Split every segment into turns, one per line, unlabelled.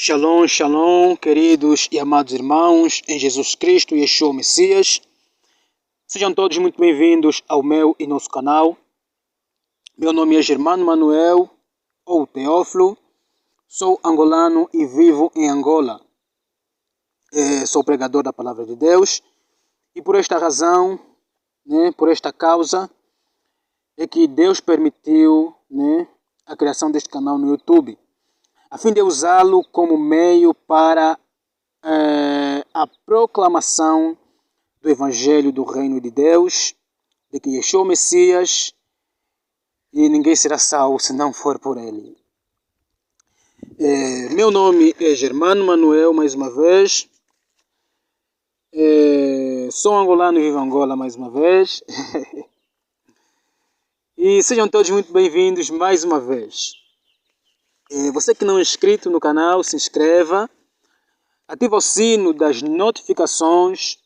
Shalom, shalom, queridos e amados irmãos em Jesus Cristo e Yeshua o Messias. Sejam todos muito bem-vindos ao meu e nosso canal. Meu nome é Germano Manuel, ou Teófilo. Sou angolano e vivo em Angola. Sou pregador da Palavra de Deus. E por esta razão, por esta causa, é que Deus permitiu a criação deste canal no YouTube, a fim de usá-lo como meio para a proclamação do Evangelho do Reino de Deus, de que Yeshua o Messias, e ninguém será salvo se não for por ele. Meu nome é Germano Manuel, mais uma vez. Sou angolano e vivo em Angola mais uma vez. E sejam todos muito bem-vindos mais uma vez. Você que não é inscrito no canal, se inscreva. Ative o sino das notificações.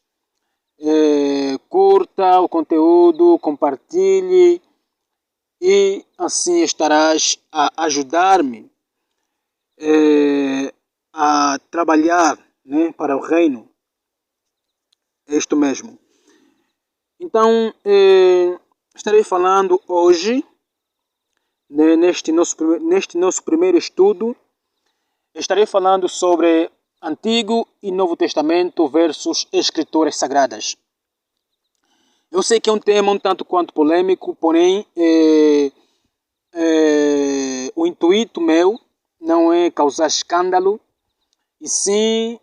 Curta o conteúdo, compartilhe. E assim estarás a ajudar-me a trabalhar para o reino. É isto mesmo. Então, estarei falando hoje, neste nosso primeiro estudo, estarei falando sobre Antigo e Novo Testamento versus Escrituras Sagradas. Eu sei que é um tema um tanto quanto polêmico, porém o intuito meu não é causar escândalo, e sim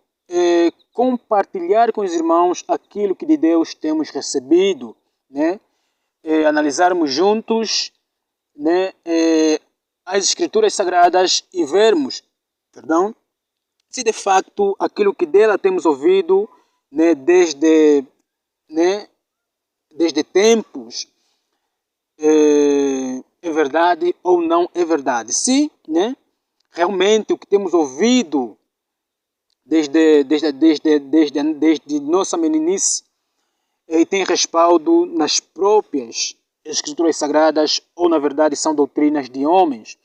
compartilhar com os irmãos aquilo que de Deus temos recebido, analisarmos juntos as Escrituras Sagradas e vermos, se de facto aquilo que dela temos ouvido desde tempos é verdade ou não é verdade. Se realmente o que temos ouvido desde nossa meninice tem respaldo nas próprias Escrituras Sagradas ou na verdade são doutrinas de homens.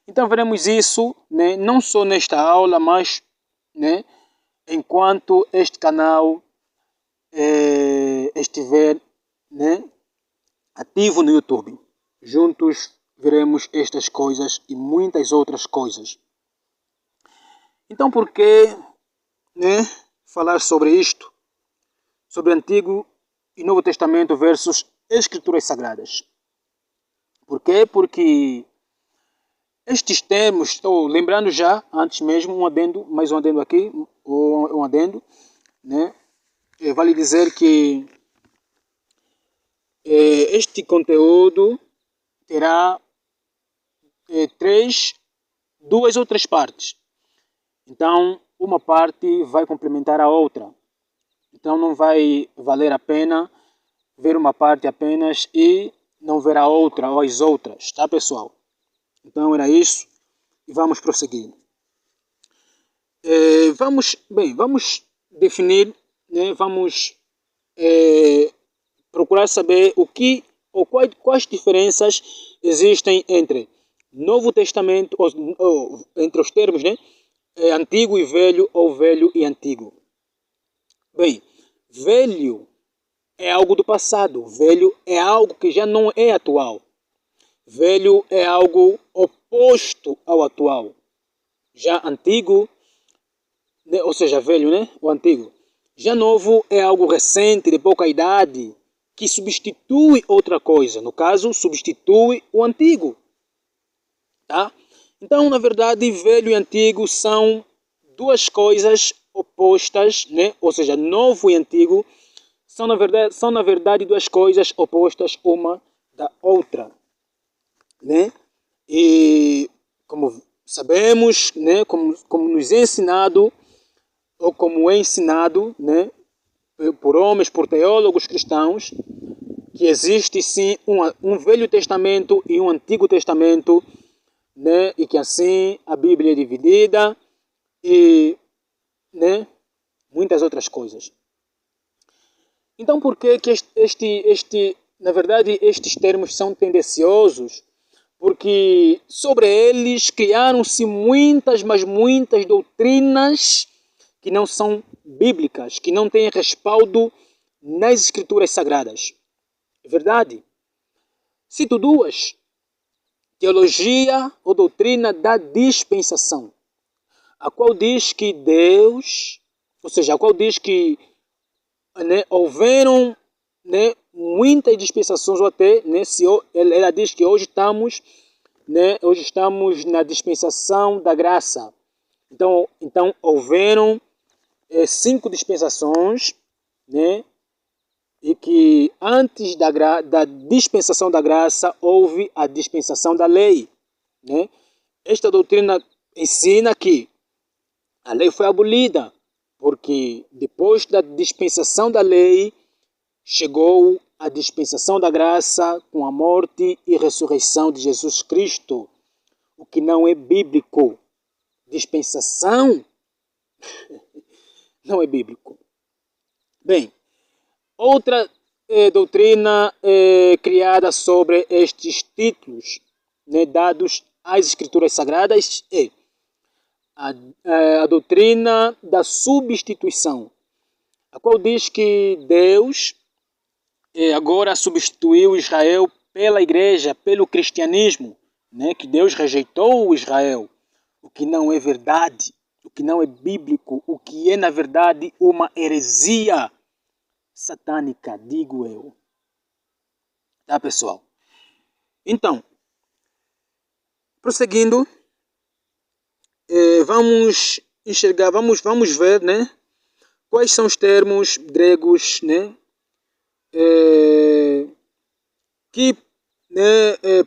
Então veremos isso não só nesta aula, mas enquanto este canal estiver ativo no YouTube. Juntos veremos estas coisas e muitas outras coisas. Então por que falar sobre isto? Sobre Antigo e Novo Testamento versus Escrituras Sagradas. Por quê? Porque estes termos, estou lembrando já, antes mesmo, mais um adendo aqui, vale dizer que este conteúdo terá duas ou três partes. Então, uma parte vai complementar a outra. Então, não vai valer a pena ver uma parte apenas e não ver a outra ou as outras, tá, pessoal? Então, era isso e vamos prosseguir. Vamos definir, vamos procurar saber quais diferenças existem entre Novo Testamento, entre os termos, Antigo e Velho, ou Velho e Antigo. Bem, velho é algo do passado, velho é algo que já não é atual. Velho é algo oposto ao atual. Já antigo, ou seja, velho, o antigo. Já novo é algo recente, de pouca idade, que substitui outra coisa. No caso, substitui o antigo. Tá? Então, na verdade, velho e antigo são duas coisas opostas, ou seja, novo e antigo são na verdade duas coisas opostas uma da outra. E como sabemos, como nos é ensinado, ou como é ensinado por homens, por teólogos cristãos, que existe sim um Velho Testamento e um Antigo Testamento, e que assim a Bíblia é dividida e muitas outras coisas. Então por que na verdade estes termos são tendenciosos? porque sobre eles criaram-se muitas, mas muitas doutrinas que não são bíblicas, que não têm respaldo nas escrituras sagradas. É verdade. Cito duas. Teologia ou doutrina da dispensação, a qual diz que Deus, ou seja, a qual diz que houveram muitas dispensações, ou até, se ela diz que hoje estamos na dispensação da graça. Então houveram 5 dispensações, e que antes da dispensação da graça houve a dispensação da lei. Esta doutrina ensina que a lei foi abolida, porque depois da dispensação da lei chegou a dispensação da graça com a morte e ressurreição de Jesus Cristo, o que não é bíblico. Dispensação não é bíblico. Bem, outra doutrina criada sobre estes títulos dados às Escrituras Sagradas é a doutrina da substituição, a qual diz que Deus agora substituiu Israel pela igreja, pelo cristianismo, que Deus rejeitou Israel, o que não é verdade, o que não é bíblico, o que é na verdade uma heresia satânica, digo eu. Tá, pessoal? Então, prosseguindo, vamos enxergar, vamos ver, quais são os termos gregos, que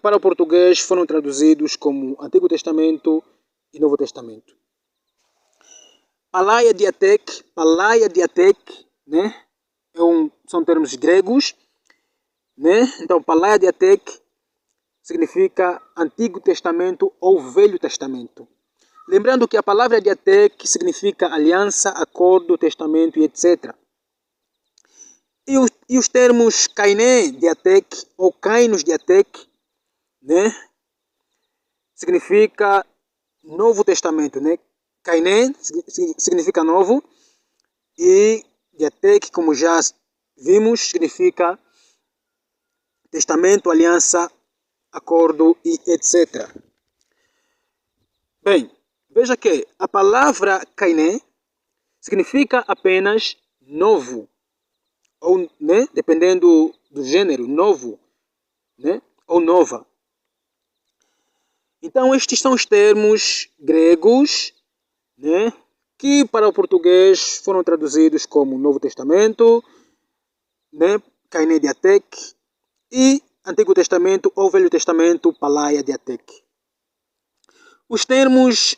para o português foram traduzidos como Antigo Testamento e Novo Testamento. Palaia diatek, são termos gregos, Então, palaia diatek significa Antigo Testamento ou Velho Testamento. Lembrando que a palavra diatek significa aliança, acordo, testamento e etc. E os termos kainé diatek ou kainos diatek, significa Novo Testamento, Kainé significa novo e diatek, como já vimos, significa testamento, aliança, acordo e etc. Bem, veja que a palavra kainé significa apenas novo, ou, dependendo do gênero, novo, ou nova. Então, estes são os termos gregos, que para o português foram traduzidos como Novo Testamento, kainé diatek, e Antigo Testamento ou Velho Testamento, palaia diatek. Os termos,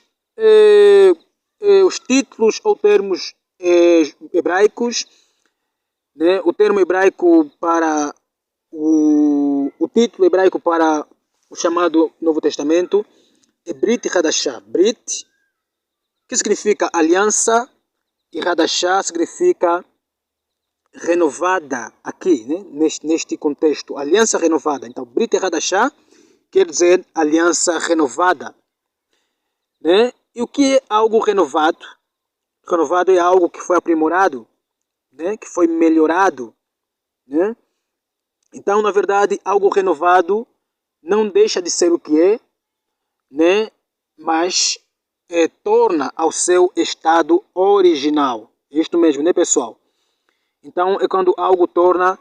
os títulos ou termos hebraicos, o termo hebraico para o título hebraico para o chamado Novo Testamento é Brit Hadashah. Brit, que significa aliança, e Hadashah significa renovada aqui, neste contexto, aliança renovada. Então, Brit Hadashah quer dizer aliança renovada. E o que é algo renovado? Renovado é algo que foi aprimorado, que foi melhorado. Então, na verdade, algo renovado não deixa de ser o que é, mas torna ao seu estado original. Isto mesmo, pessoal? Então, é quando algo torna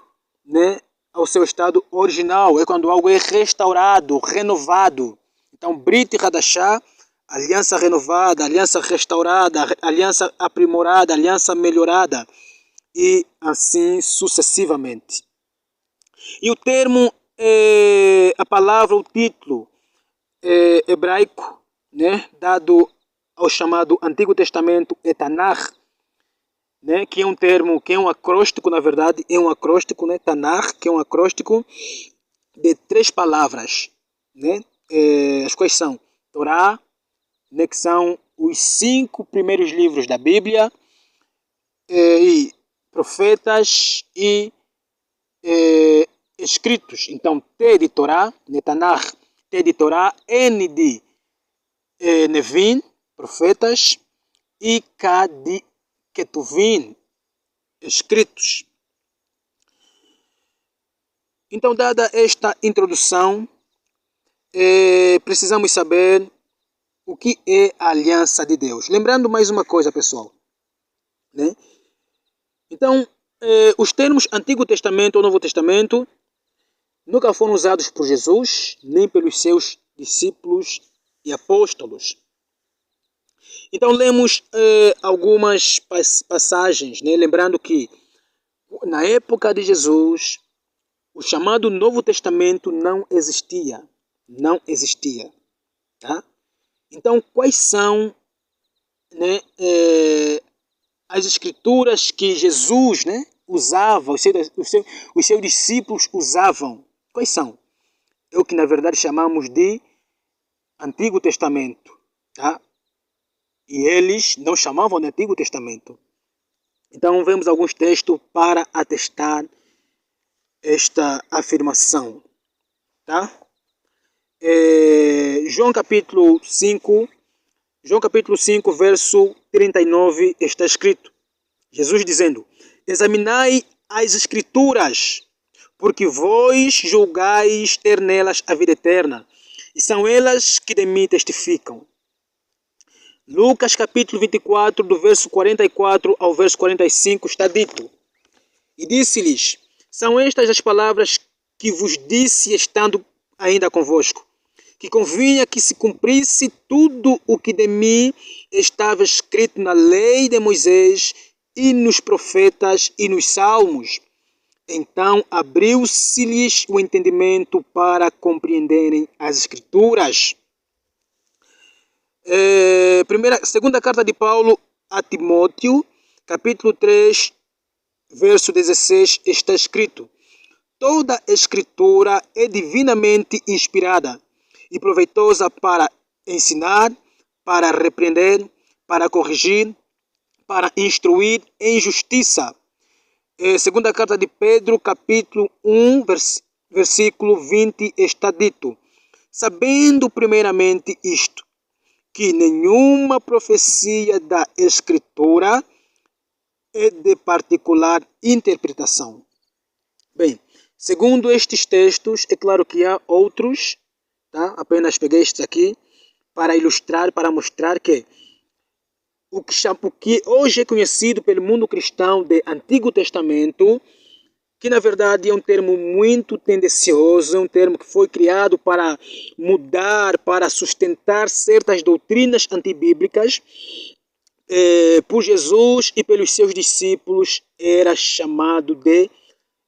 ao seu estado original, é quando algo é restaurado, renovado. Então, Brit Hadashah, aliança renovada, aliança restaurada, aliança aprimorada, aliança melhorada, e assim sucessivamente. E o termo, a palavra, o título hebraico, dado ao chamado Antigo Testamento, é Tanakh, que é um termo, que é um acróstico, na verdade, é um acróstico, Tanakh, que é um acróstico de 3 palavras, as quais são Torá, que são os 5 primeiros livros da Bíblia, e profetas e escritos. Então, T de Torá, Tanakh, T de Torá, N de Nevim, profetas, e K de Ketuvim, escritos. Então, dada esta introdução, precisamos saber o que é a aliança de Deus. Lembrando mais uma coisa, pessoal, né? Então, os termos Antigo Testamento ou Novo Testamento nunca foram usados por Jesus, nem pelos seus discípulos e apóstolos. Então, lemos algumas passagens, né? Lembrando que na época de Jesus, o chamado Novo Testamento não existia. Não existia. Tá? Então, quais são, né, as escrituras que Jesus, né, usava, os seus discípulos usavam? Quais são? É o que na verdade chamamos de Antigo Testamento. Tá? E eles não chamavam de Antigo Testamento. Então, vemos alguns textos para atestar esta afirmação. Tá? João capítulo 5, verso 39, está escrito, Jesus dizendo, examinai as escrituras, porque vós julgais ter nelas a vida eterna, e são elas que de mim testificam. Lucas capítulo 24, do verso 44 ao verso 45, está dito, e disse-lhes, são estas as palavras que vos disse estando ainda convosco, que convinha que se cumprisse tudo o que de mim estava escrito na lei de Moisés e nos profetas e nos salmos. Então abriu-se-lhes o entendimento para compreenderem as escrituras. Segunda carta de Paulo a Timóteo, capítulo 3, verso 16, está escrito, toda a escritura é divinamente inspirada e proveitosa para ensinar, para repreender, para corrigir, para instruir em justiça. Segunda carta de Pedro, capítulo 1, versículo 20, está dito, sabendo primeiramente isto, que nenhuma profecia da Escritura é de particular interpretação. Bem, segundo estes textos, é claro que há outros, tá? Apenas peguei estes aqui para ilustrar, para mostrar que o que hoje é conhecido pelo mundo cristão de Antigo Testamento, que na verdade é um termo muito tendencioso, é um termo que foi criado para mudar, para sustentar certas doutrinas antibíblicas, por Jesus e pelos seus discípulos, era chamado de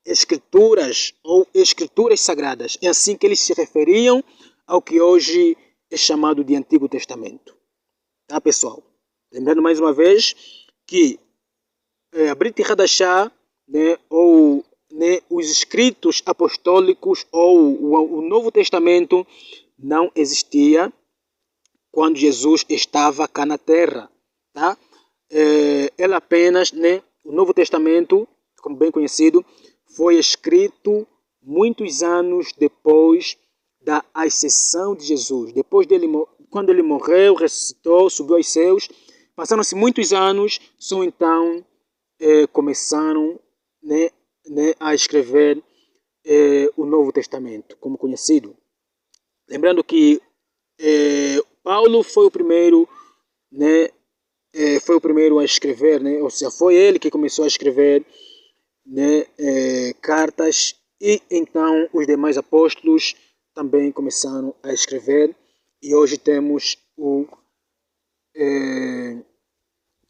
Escrituras ou Escrituras Sagradas. É assim que eles se referiam ao que hoje é chamado de Antigo Testamento. Tá, pessoal? Lembrando mais uma vez que a Brit Hadashah, né, ou né, os escritos apostólicos ou o Novo Testamento não existia quando Jesus estava cá na Terra. Tá? Ela apenas, né, o Novo Testamento, como bem conhecido, foi escrito muitos anos depois da ascensão de Jesus. Depois dele, quando ele morreu, ressuscitou, subiu aos céus, passaram-se muitos anos, só então começaram, né, a escrever o Novo Testamento, como conhecido. Lembrando que Paulo foi o primeiro, né, foi o primeiro a escrever, né, ou seja, foi ele que começou a escrever, né, cartas, e então os demais apóstolos também começaram a escrever, e hoje temos o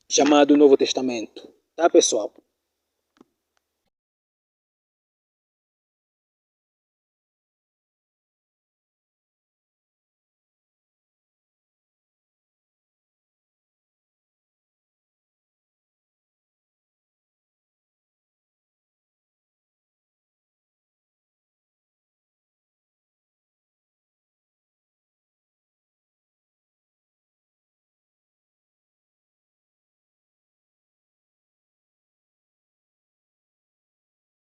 chamado Novo Testamento. Tá, pessoal?